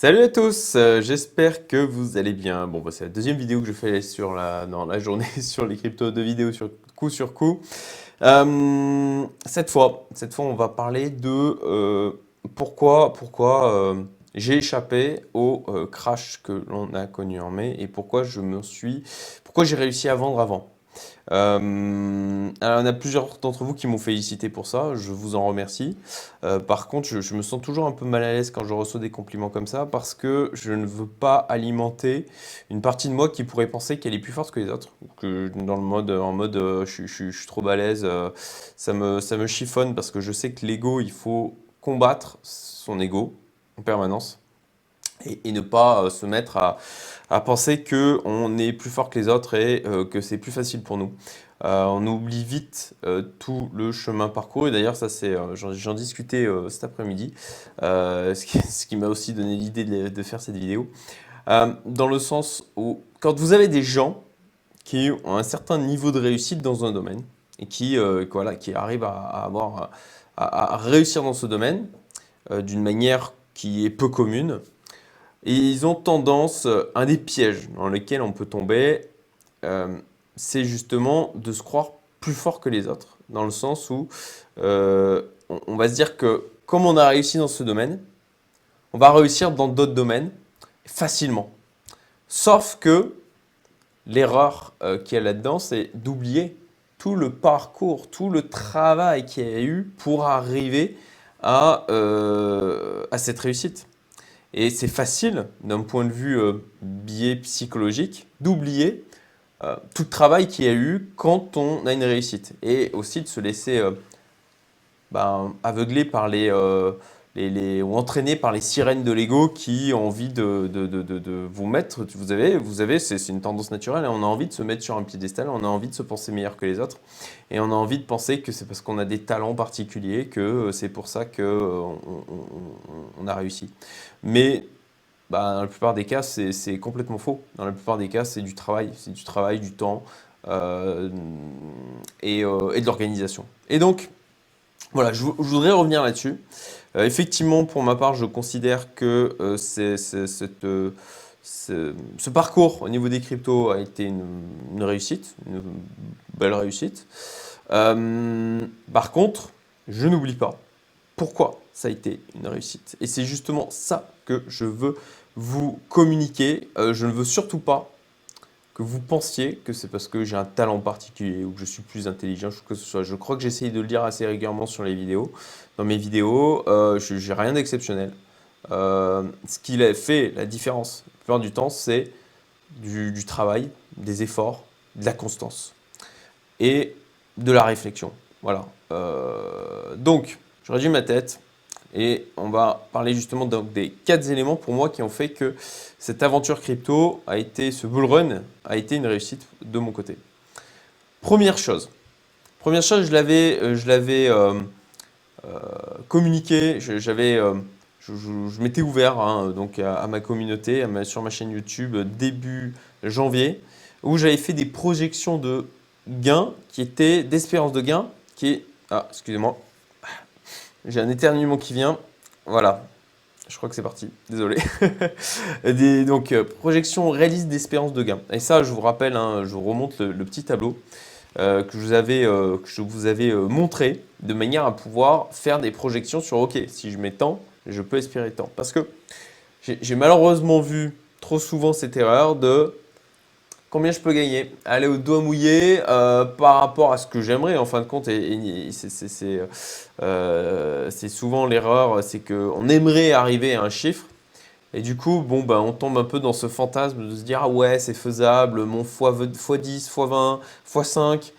Salut à tous, j'espère que vous allez bien. Bon, bah, c'est la deuxième vidéo que je fais dans la journée sur les cryptos, deux vidéos sur coup. Cette fois, on va parler de pourquoi j'ai échappé au crash que l'on a connu en mai et pourquoi j'ai réussi à vendre avant. Alors, il y en a plusieurs d'entre vous qui m'ont félicité pour ça, je vous en remercie. Par contre, je me sens toujours un peu mal à l'aise quand je reçois des compliments comme ça parce que je ne veux pas alimenter une partie de moi qui pourrait penser qu'elle est plus forte que les autres. Que dans le mode, en mode je suis trop balèze, ça me chiffonne parce que je sais que l'ego, il faut combattre son ego en permanence et ne pas se mettre à penser qu'on est plus fort que les autres et que c'est plus facile pour nous. On oublie vite tout le chemin parcouru. Et d'ailleurs, ça c'est, j'en discutais cet après-midi, ce qui m'a aussi donné l'idée de faire cette vidéo. Dans le sens où, quand vous avez des gens qui ont un certain niveau de réussite dans un domaine et voilà, qui arrivent à réussir dans ce domaine d'une manière qui est peu commune, et ils ont tendance, un des pièges dans lesquels on peut tomber, euh, c'est justement de se croire plus fort que les autres. Dans le sens où on va se dire que comme on a réussi dans ce domaine, on va réussir dans d'autres domaines facilement. Sauf que l'erreur qu'il y a là-dedans, c'est d'oublier tout le parcours, tout le travail qu'il y a eu pour arriver à cette réussite. Et c'est facile, d'un point de vue biais psychologique, d'oublier tout le travail qu'il y a eu quand on a une réussite. Et aussi de se laisser aveugler par ou entraîné par les sirènes de l'ego qui ont envie de vous mettre. C'est une tendance naturelle, hein, on a envie de se mettre sur un piédestal, on a envie de se penser meilleur que les autres. Et on a envie de penser que c'est parce qu'on a des talents particuliers que c'est pour ça qu'on a réussi. Mais dans la plupart des cas, c'est complètement faux. Dans la plupart des cas, c'est du travail, du temps euh, et de l'organisation. Et donc, voilà, je voudrais revenir là-dessus. Effectivement, pour ma part, je considère que ce parcours au niveau des cryptos a été une réussite, une belle réussite. Par contre, je n'oublie pas pourquoi ça a été une réussite. Et c'est justement ça que je veux vous communiquer. Je ne veux surtout pas que vous pensiez que c'est parce que j'ai un talent particulier ou que je suis plus intelligent, que ce soit. Je crois que j'essaye de le dire assez régulièrement sur les vidéos. Dans mes vidéos, je n'ai rien d'exceptionnel. Ce qui a fait la différence, la plupart du temps, c'est du travail, des efforts, de la constance et de la réflexion. Voilà. Donc, je réduis ma tête et on va parler justement des 4 éléments pour moi qui ont fait que cette aventure crypto ce bull run a été une réussite de mon côté. Première chose, je l'avais communiqué, je m'étais ouvert hein, donc à ma communauté, sur ma chaîne YouTube début janvier, où j'avais fait des projections de gains d'espérance de gains excusez-moi, j'ai un éternuement qui vient, voilà, je crois que c'est parti, désolé. Donc, projection réaliste d'espérance de gain. Et ça, je vous rappelle, hein, je vous remonte le petit tableau que je vous avais montré de manière à pouvoir faire des projections sur OK, si je mets tant, je peux espérer tant. Parce que j'ai malheureusement vu trop souvent cette erreur de combien je peux gagner, aller au doigt mouillé par rapport à ce que j'aimerais en fin de compte. C'est souvent l'erreur, c'est qu'on aimerait arriver à un chiffre. Et du coup, bon, on tombe un peu dans ce fantasme de se dire, ah ouais, c'est faisable, mon x10, x20, x5.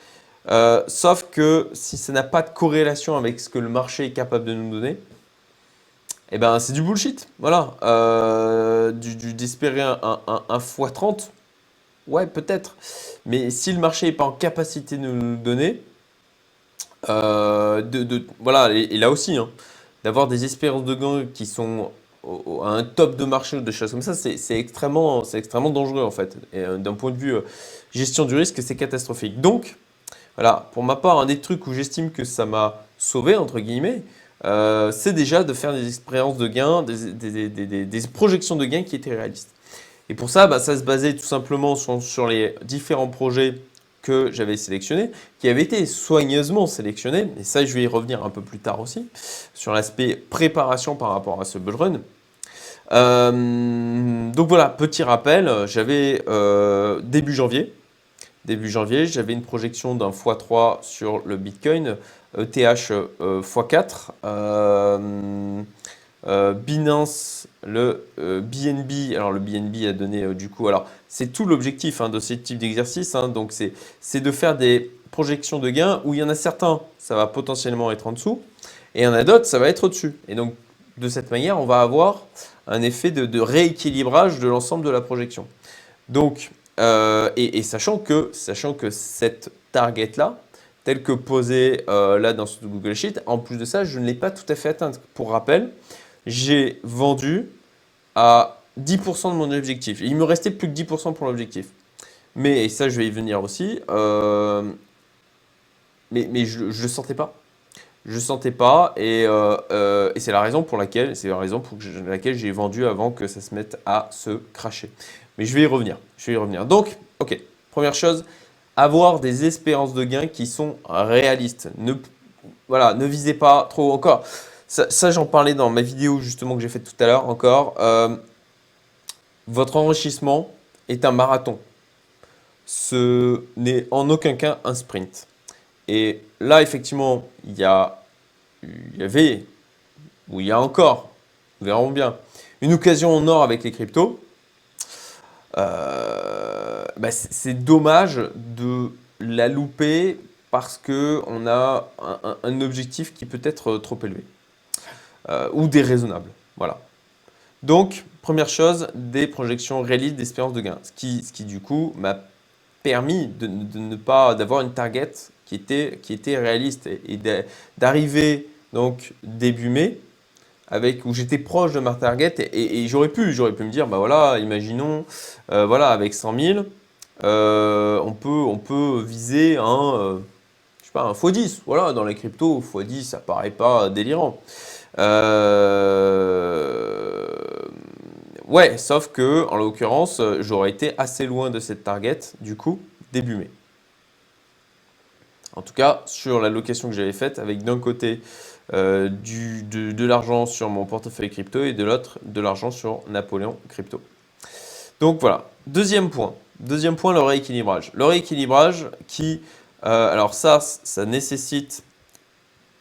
Sauf que si ça n'a pas de corrélation avec ce que le marché est capable de nous donner, eh ben, c'est du bullshit. Voilà. D'espérer un x30, ouais, peut-être. Mais si le marché n'est pas en capacité de nous le donner, voilà, et là aussi, hein, d'avoir des espérances de gain qui sont à un top de marché ou des choses comme ça, c'est extrêmement dangereux en fait. Et d'un point de vue gestion du risque, c'est catastrophique. Donc, voilà, pour ma part, un des trucs où j'estime que ça m'a sauvé, entre guillemets, c'est déjà de faire des expériences de gains, des projections de gains qui étaient réalistes. Et pour ça, ça se basait tout simplement sur les différents projets que j'avais sélectionnés, qui avaient été soigneusement sélectionnés, et ça je vais y revenir un peu plus tard aussi, sur l'aspect préparation par rapport à ce bull run. Donc voilà, petit rappel, j'avais début janvier, j'avais une projection d'un x3 sur le Bitcoin, ETH x4, Binance, le BNB, alors le BNB a donné du coup, alors c'est tout l'objectif de ce type d'exercice, donc c'est de faire des projections de gains où il y en a certains, ça va potentiellement être en dessous, et il y en a d'autres, ça va être au-dessus. Et donc de cette manière, on va avoir un effet de rééquilibrage de l'ensemble de la projection. Donc, et sachant que cette target-là, telle que posée là dans ce Google Sheet, en plus de ça, je ne l'ai pas tout à fait atteinte. Pour rappel, j'ai vendu à 10% de mon objectif. Il me restait plus que 10% pour l'objectif. Mais, et ça, je vais y venir aussi, mais je ne le sentais pas. Je ne sentais pas et c'est la raison pour laquelle j'ai vendu avant que ça se mette à se cracher. Mais je vais y revenir. Donc, ok, première chose, avoir des espérances de gains qui sont réalistes. Voilà, ne visez pas trop encore. Ça, j'en parlais dans ma vidéo justement que j'ai faite tout à l'heure encore. Votre enrichissement est un marathon. Ce n'est en aucun cas un sprint. Et là, effectivement, il y avait, ou il y a encore, nous verrons bien, une occasion en or avec les cryptos. C'est dommage de la louper parce qu'on a un objectif qui peut être trop élevé ou déraisonnable. Voilà. Donc, première chose, des projections réalistes d'espérance de gain. Ce qui du coup m'a permis de ne pas d'avoir une target qui était réaliste et d'arriver donc début mai où j'étais proche de ma target et j'aurais pu me dire voilà, imaginons voilà, avec 100 000 on peut viser je sais pas, un x10. Voilà, dans les cryptos, x10, ça paraît pas délirant. Ouais, sauf que en l'occurrence, j'aurais été assez loin de cette target du coup début mai. En tout cas, sur la location que j'avais faite, avec d'un côté de l'argent sur mon portefeuille crypto et de l'autre de l'argent sur Napoléon Crypto. Donc voilà, deuxième point, le rééquilibrage. Le rééquilibrage qui, alors ça nécessite,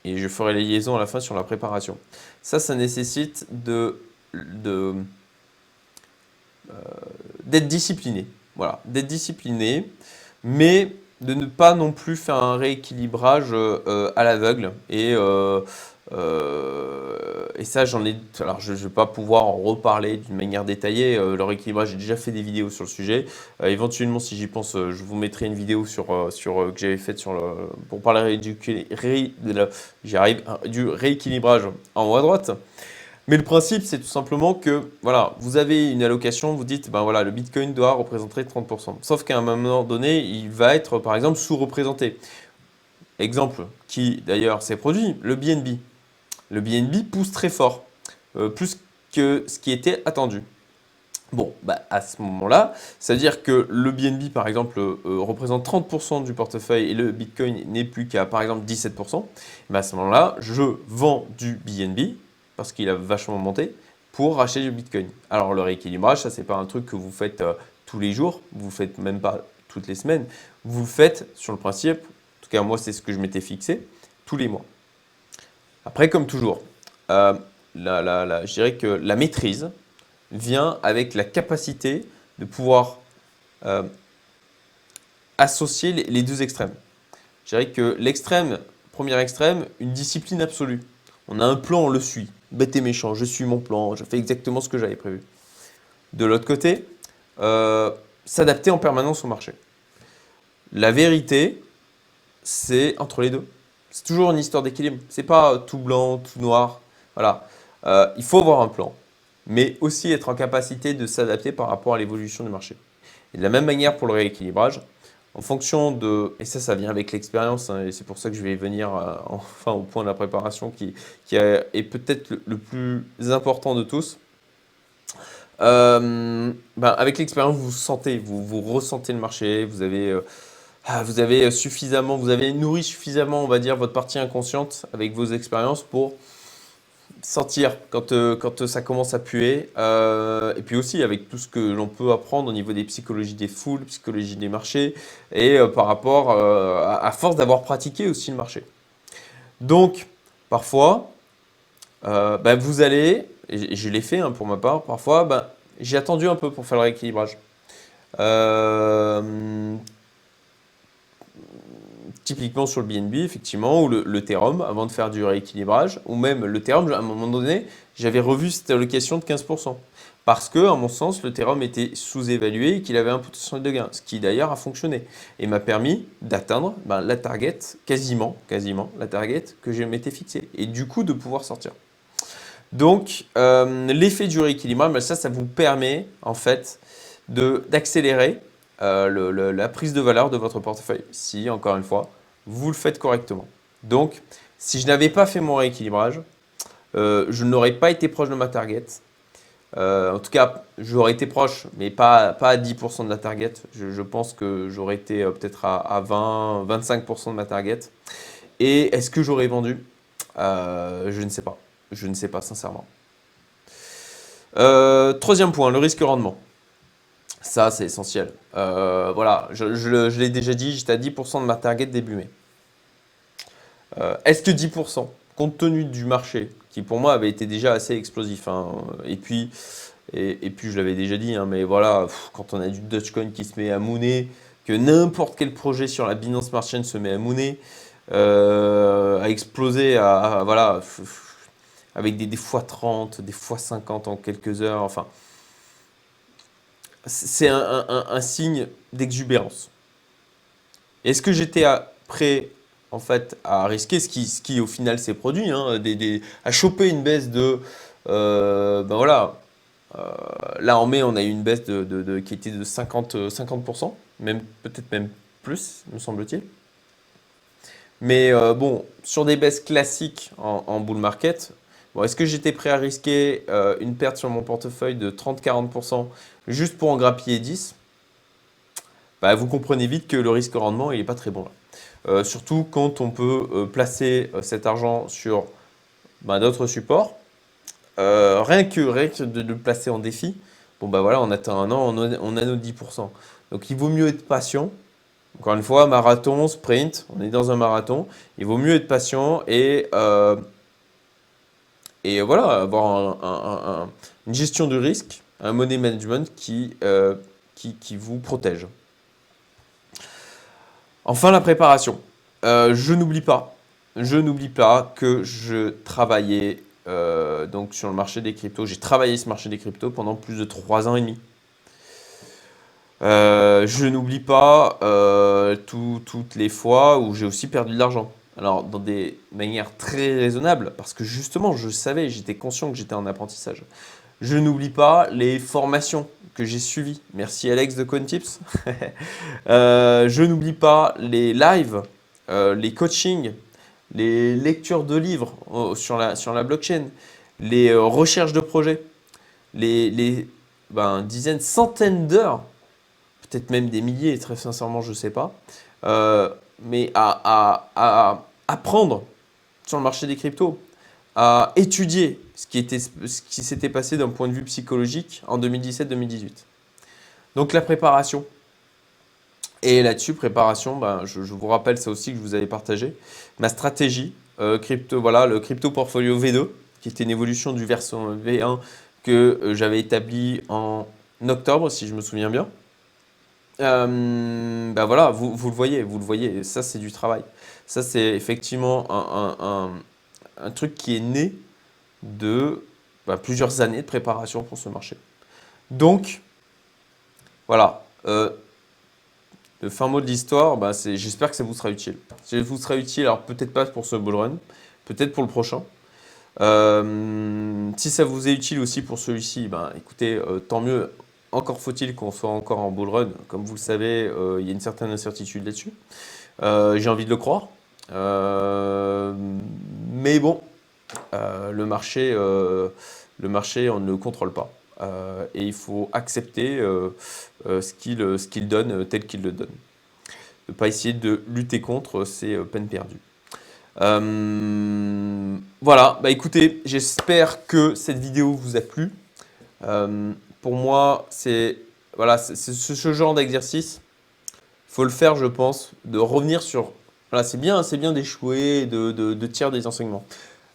et je ferai les liaisons à la fin sur la préparation, ça nécessite d'être discipliné. Voilà, d'être discipliné, mais de ne pas non plus faire un rééquilibrage à l'aveugle. Et ça, alors, je ne vais pas pouvoir en reparler d'une manière détaillée. Le rééquilibrage, j'ai déjà fait des vidéos sur le sujet. Éventuellement, si j'y pense, je vous mettrai une vidéo que j'avais faite pour parler du rééquilibrage en haut à droite. Mais le principe, c'est tout simplement que voilà, vous avez une allocation, vous dites voilà, le Bitcoin doit représenter 30%. Sauf qu'à un moment donné, il va être par exemple sous-représenté. Exemple qui d'ailleurs s'est produit, le BNB. Le BNB pousse très fort, plus que ce qui était attendu. Bon, à ce moment-là, ça veut dire que le BNB, par exemple, représente 30% du portefeuille et le Bitcoin n'est plus qu'à, par exemple, 17%. À ce moment-là, je vends du BNB parce qu'il a vachement monté pour racheter du Bitcoin. Alors, le rééquilibrage, ça, c'est pas un truc que vous faites tous les jours, vous ne faites même pas toutes les semaines. Vous le faites sur le principe, en tout cas, moi, c'est ce que je m'étais fixé, tous les mois. Après, comme toujours, je dirais que la maîtrise vient avec la capacité de pouvoir associer les deux extrêmes. Je dirais que premier extrême, une discipline absolue. On a un plan, on le suit. Bête et méchant, je suis mon plan, je fais exactement ce que j'avais prévu. De l'autre côté, s'adapter en permanence au marché. La vérité, c'est entre les deux. C'est toujours une histoire d'équilibre. C'est pas tout blanc, tout noir. Voilà. Il faut avoir un plan, mais aussi être en capacité de s'adapter par rapport à l'évolution du marché. Et de la même manière pour le rééquilibrage, en fonction de, et ça vient avec l'expérience, hein, et c'est pour ça que je vais venir enfin au point de la préparation est peut-être le plus important de tous. Avec l'expérience, vous sentez, vous ressentez le marché, vous avez suffisamment, vous avez nourri suffisamment, on va dire, votre partie inconsciente avec vos expériences pour sentir quand ça commence à puer. Et puis aussi avec tout ce que l'on peut apprendre au niveau des psychologies des foules, psychologie des marchés, et par rapport à force d'avoir pratiqué aussi le marché. Donc, parfois, vous allez, et je l'ai fait hein, pour ma part, parfois, j'ai attendu un peu pour faire le rééquilibrage. Euh, Typiquement sur le BNB, effectivement, ou l'Ethereum, avant de faire du rééquilibrage, ou même l'Ethereum, à un moment donné, j'avais revu cette allocation de 15%. Parce que, à mon sens, l'Ethereum était sous-évalué et qu'il avait un potentiel de gain, ce qui d'ailleurs a fonctionné et m'a permis d'atteindre la target, quasiment la target que je m'étais fixée, et du coup de pouvoir sortir. Donc, l'effet du rééquilibrage, ça vous permet en fait d'accélérer la prise de valeur de votre portefeuille. Si, encore une fois, vous le faites correctement. Donc, si je n'avais pas fait mon rééquilibrage, je n'aurais pas été proche de ma target. En tout cas, j'aurais été proche, mais pas à 10% de la target. Je pense que j'aurais été peut-être à 20, 25% de ma target. Et est-ce que j'aurais vendu? Je ne sais pas. Je ne sais pas, sincèrement. Troisième point, le risque-rendement. Ça, c'est essentiel. Voilà, je l'ai déjà dit, j'étais à 10% de ma target début mai. Est-ce que 10%, compte tenu du marché, qui pour moi avait été déjà assez explosif, hein, et puis je l'avais déjà dit, hein, mais voilà, quand on a du Dogecoin qui se met à mooner, que n'importe quel projet sur la Binance Smart Chain se met à mooner, à exploser, voilà, avec des x30, des x50 en quelques heures, enfin, c'est un signe d'exubérance. Est-ce que j'étais prêt en fait à risquer ce qui au final s'est produit, hein, à choper une baisse de voilà. Là en mai on a eu une baisse qui était de 50%, même peut-être même plus, me semble-t-il. Mais bon, sur des baisses classiques en bull market, bon, est-ce que j'étais prêt à risquer une perte sur mon portefeuille de 30-40% juste pour en grappiller 10? Vous comprenez vite que le risque-rendement, il n'est pas très bon là. Surtout quand on peut placer cet argent sur d'autres supports. Rien que de le placer en défi, bon voilà, on attend un an, on a nos 10%. Donc il vaut mieux être patient. Encore une fois, marathon, sprint, on est dans un marathon. Il vaut mieux être patient et voilà, avoir une gestion de risque, un money management qui vous protège. Enfin, la préparation. Je n'oublie pas que je travaillais donc sur le marché des cryptos. J'ai travaillé ce marché des cryptos pendant plus de 3 ans et demi. Je n'oublie pas toutes les fois où j'ai aussi perdu de l'argent. Alors, dans des manières très raisonnables, parce que justement, je savais, j'étais conscient que j'étais en apprentissage. Je n'oublie pas les formations que j'ai suivies. Merci Alex de CoinTips. Je n'oublie pas les lives, les coachings, les lectures de livres sur la blockchain, les recherches de projets, les dizaines, centaines d'heures, peut-être même des milliers, très sincèrement, je ne sais pas, mais à apprendre sur le marché des cryptos, à étudier ce qui s'était passé d'un point de vue psychologique en 2017-2018. Donc la préparation. Et là-dessus, préparation, je vous rappelle ça aussi que je vous avais partagé. Ma stratégie, voilà, le crypto portfolio V2, qui était une évolution du version V1 que j'avais établi en octobre, si je me souviens bien. Voilà, vous le voyez, ça c'est du travail. Ça c'est effectivement un truc qui est né de plusieurs années de préparation pour ce marché. Donc, voilà, le fin mot de l'histoire, j'espère que ça vous sera utile. Ça vous sera utile, alors peut-être pas pour ce bull run, peut-être pour le prochain. Si ça vous est utile aussi pour celui-ci, écoutez, tant mieux. encore faut-il qu'on soit encore en bull run. Comme vous le savez, il y a une certaine incertitude là-dessus. J'ai envie de le croire. Mais bon, le marché, on ne le contrôle pas. Et il faut accepter ce qu'il donne tel qu'il le donne. Ne pas essayer de lutter contre, c'est peine perdue. Voilà, bah écoutez, j'espère que cette vidéo vous a plu. Pour moi, c'est voilà, ce genre d'exercice. Il faut le faire, je pense, de revenir sur. Voilà, c'est bien d'échouer, de tirer des enseignements.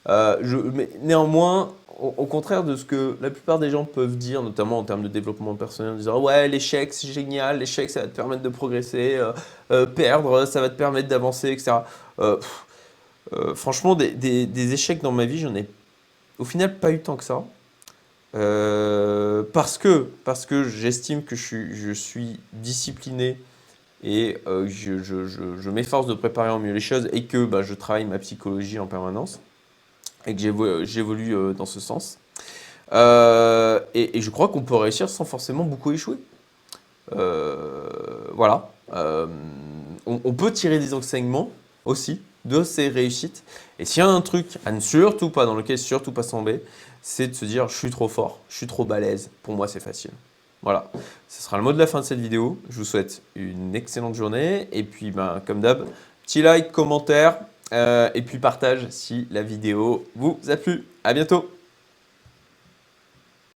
Mais néanmoins, au contraire de ce que la plupart des gens peuvent dire, notamment en termes de développement personnel, en disant ouais, l'échec c'est génial, l'échec ça va te permettre de progresser, perdre ça va te permettre d'avancer, etc. Franchement, des échecs dans ma vie, j'en ai au final pas eu tant que ça. Parce que j'estime que je suis discipliné et je m'efforce de préparer au mieux les choses et que bah, je travaille ma psychologie en permanence et que j'évolue dans ce sens. Et je crois qu'on peut réussir sans forcément beaucoup échouer. Voilà. On peut tirer des enseignements aussi de ces réussites. Et s'il y a un truc à ne surtout pas, dans lequel surtout pas tomber, c'est de se dire je suis trop fort, je suis trop balèze, pour moi c'est facile. Voilà, ce sera le mot de la fin de cette vidéo. Je vous souhaite une excellente journée et puis ben, comme d'hab, petit like, commentaire et puis partage si la vidéo vous a plu. À bientôt.